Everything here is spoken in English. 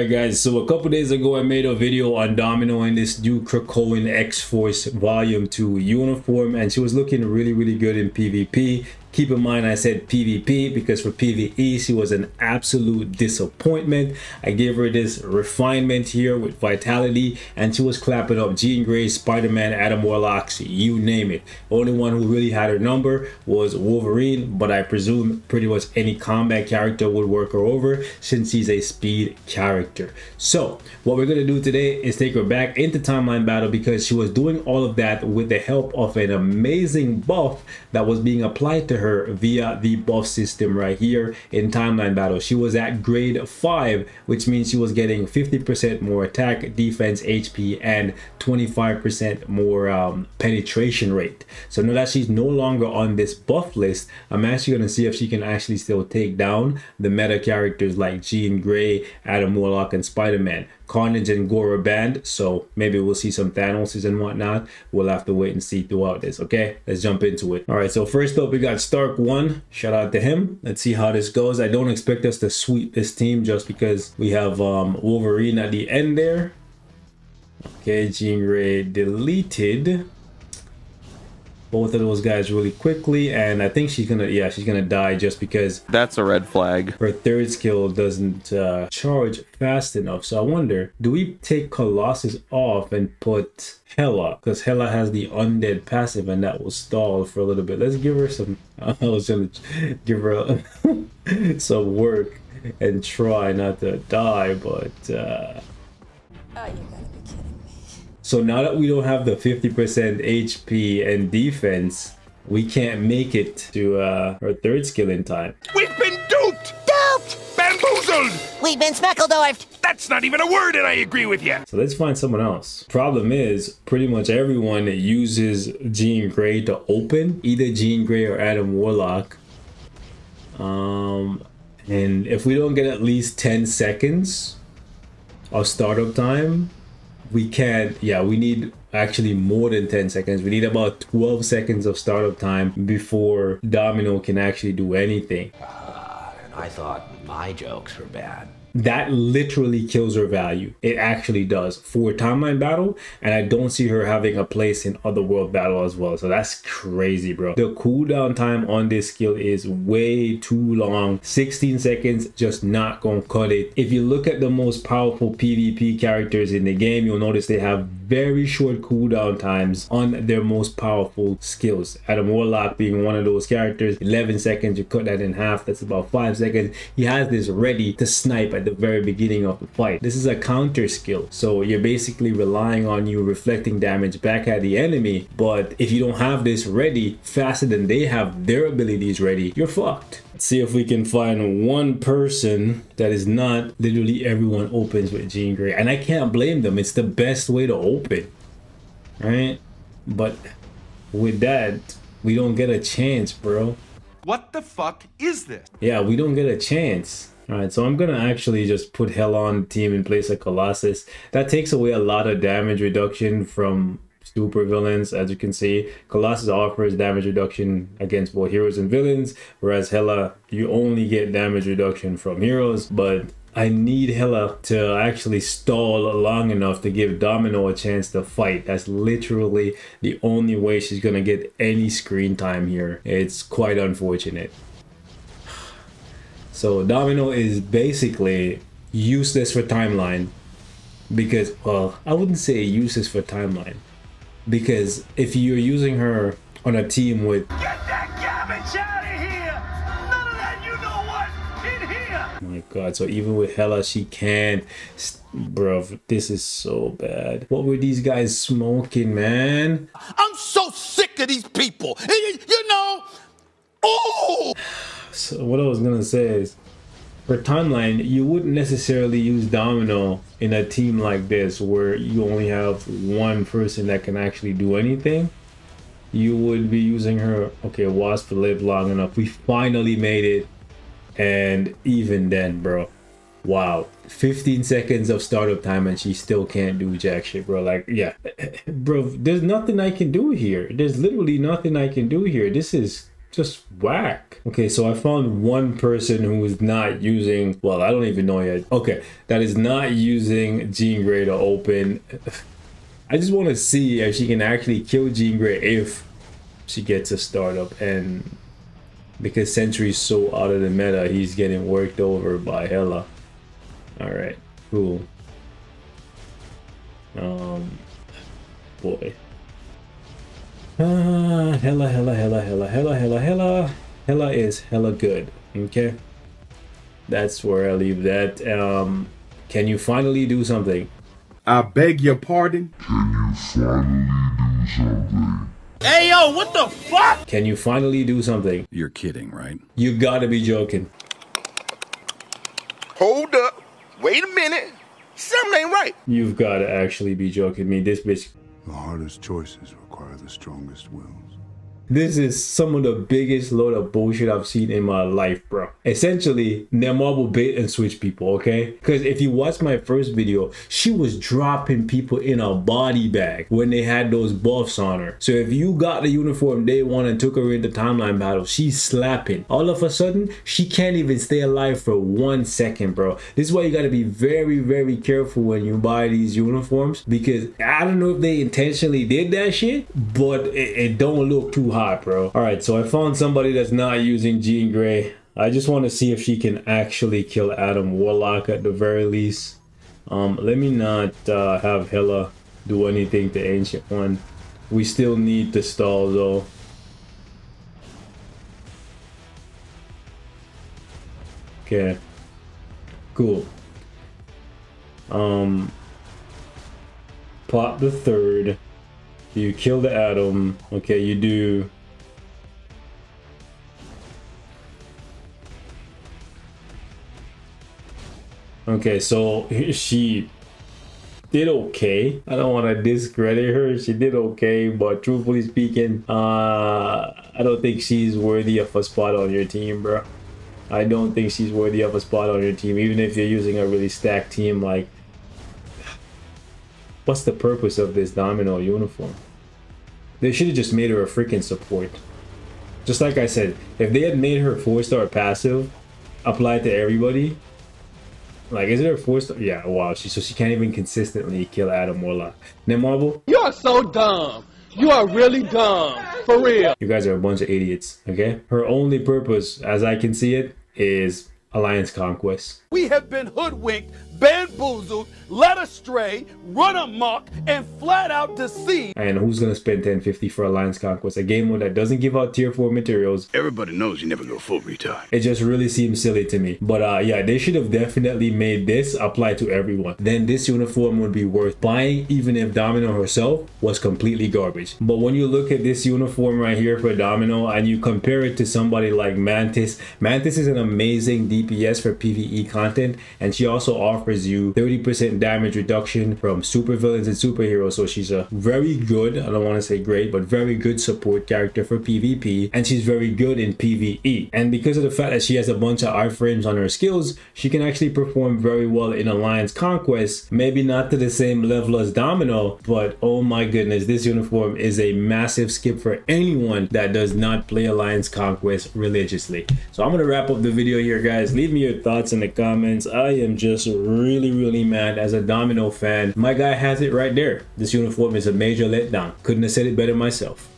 Alright guys, so a couple days ago I made a video on Domino in this new Krakoan X-Force Volume 2 uniform, and she was looking really good in PvP. Keep in mind I said PvP because for PvE she was an absolute disappointment. I gave her this refinement here with Vitality and she was clapping up Jean Grey, Spider-Man, Adam Warlock, you name it. Only one who really had her number was Wolverine, but I presume pretty much any combat character would work her over since she's a speed character. So what we're going to do today is take her back into Timeline Battle because she was doing all of that with the help of an amazing buff that was being applied to her via the buff system right here in Timeline Battle. She was at grade 5, which means she was getting 50% more attack, defense, HP, and 25% more penetration rate. So now that she's no longer on this buff list, I'm actually going to see if she can actually still take down the meta characters like Jean Grey, Adam Warlock, and Spider-Man. Carnage and Gora banned, so maybe we'll see some Thanoses and whatnot. We'll have to wait and see throughout this. Okay, let's jump into it. All right, so first up we got Stark 1. Shout out to him. Let's see how this goes. I don't expect us to sweep this team just because we have Wolverine at the end there. Okay, Jean Grey deleted both of those guys really quickly, and I think she's gonna die just because that's a red flag. Her third skill doesn't charge fast enough. So I wonder, do we take Colossus off and put Hela, because Hela has the undead passive and that will stall for a little bit. Let's give her some I was gonna give her some work and try not to die, but you gotta be kidding me. so now that we don't have the 50% HP and defense, we can't make it to her third skill in time. We've been duped! Duped! Bamboozled! We've been speckledorfed! That's not even a word and I agree with you! So let's find someone else. Problem is, pretty much everyone uses Jean Grey to open, either Jean Grey or Adam Warlock. And if we don't get at least 10 seconds of startup time, we can't, we need actually more than 10 seconds. We need about 12 seconds of startup time before Domino can actually do anything. And I thought my jokes were bad. That literally kills her value. It actually does for Timeline Battle, and I don't see her having a place in Otherworld Battle as well. So that's crazy, bro. The cooldown time on this skill is way too long. 16 seconds, just not gonna cut it. If you look at the most powerful PvP characters in the game, you'll notice they have very short cooldown times on their most powerful skills. Adam Warlock being one of those characters, 11 seconds, you cut that in half, that's about 5 seconds. He has this ready to snipe at the very beginning of the fight. This is a counter skill, so you're basically relying on you reflecting damage back at the enemy, but if you don't have this ready faster than they have their abilities ready, you're fucked. Let's see if we can find one person that is not literally everyone opens with Jean Grey, and I can't blame them. It's the best way to open, right? But with that, we don't get a chance, bro. What the fuck is this? Yeah, we don't get a chance. All right, so I'm gonna actually just put Hela on the team in place of Colossus. That takes away a lot of damage reduction from super villains. As you can see, Colossus offers damage reduction against both heroes and villains, whereas Hela, you only get damage reduction from heroes. But I need Hela to actually stall long enough to give Domino a chance to fight. That's literally the only way she's gonna get any screen time here. It's quite unfortunate. So Domino is basically useless for Timeline because, well, I wouldn't say useless for Timeline, because if you're using her on a team with... Get that garbage out of here! None of that you know what in here! Oh my god, so even with Hela, she can't... Bro, this is so bad. What were these guys smoking, man? I'm so sick of these people. You know... Oh! So what I was gonna say is, for Timeline, you wouldn't necessarily use Domino in a team like this where you only have one person that can actually do anything. You would be using her, okay, Wasp lived long enough. We finally made it, and even then, bro, wow, 15 seconds of startup time and she still can't do jack shit, bro. Like, yeah, bro, there's nothing I can do here. There's literally nothing I can do here. This is just whack. Okay, so I found one person who is not using, well, I don't even know yet. Okay, that is not using Jean Grey to open. I just want to see if she can actually kill Jean Grey if she gets a startup, and because Sentry's so out of the meta, he's getting worked over by Hela. All right, cool. Boy. Hela is hella good. Okay, that's where I leave that. Can you finally do something? I beg your pardon? Hey, yo, what the fuck? Can you finally do something? You're kidding, right? You gotta be joking. Hold up. Wait a minute. Something ain't right. You've gotta actually be joking me. This bitch. The hardest choices require the strongest wills. This is some of the biggest load of bullshit I've seen in my life, bro. Essentially, Netmarble bait and switch people, okay? Because if you watch my first video, she was dropping people in a body bag when they had those buffs on her. So if you got the uniform day one and took her into timeline battle, she's slapping. All of a sudden, she can't even stay alive for 1 second, bro. This is why you gotta be very, very careful when you buy these uniforms, because I don't know if they intentionally did that shit, but it don't look too hot, bro. All right, so I found somebody that's not using Jean Grey. I just want to see if she can actually kill Adam Warlock at the very least. Let me not have Hela do anything to Ancient One. We still need to stall though. Okay, cool. Pop the third. You kill the Atom. Okay, you do. Okay, so she did okay. I don't want to discredit her. She did okay, but truthfully speaking, I don't think she's worthy of a spot on your team, bro. I don't think she's worthy of a spot on your team, even if you're using a really stacked team. Like, what's the purpose of this Domino uniform? They should have just made her a freaking support. Just like I said, if they had made her 4-star passive, applied to everybody. Like, is it her 4-star? Yeah, wow. So she can't even consistently kill Adam Warlock. Netmarble? You are so dumb. You are really dumb. For real. You guys are a bunch of idiots, okay? Her only purpose, as I can see it, is Alliance Conquest. We have been hoodwinked, bamboozled, led astray, run amok, and flat out deceived. And who's gonna spend $10.50 for Alliance Conquest? A game mode that doesn't give out tier 4 materials. Everybody knows you never go full retard. It just really seems silly to me. But yeah, they should have definitely made this apply to everyone. Then this uniform would be worth buying, even if Domino herself was completely garbage. But when you look at this uniform right here for Domino and you compare it to somebody like Mantis, Mantis is an amazing DPS for PvE content, and she also offers you 30% damage reduction from supervillains and superheroes. So she's a very good, I don't want to say great, but very good support character for PvP, and she's very good in PvE. And because of the fact that she has a bunch of iframes on her skills, she can actually perform very well in Alliance Conquest. Maybe not to the same level as Domino, but oh my goodness, this uniform is a massive skip for anyone that does not play Alliance Conquest religiously. So I'm gonna wrap up the video here, guys. Leave me your thoughts in the comments. I am just really mad as a Domino fan. My guy has it right there. This uniform is a major letdown. Couldn't have said it better myself.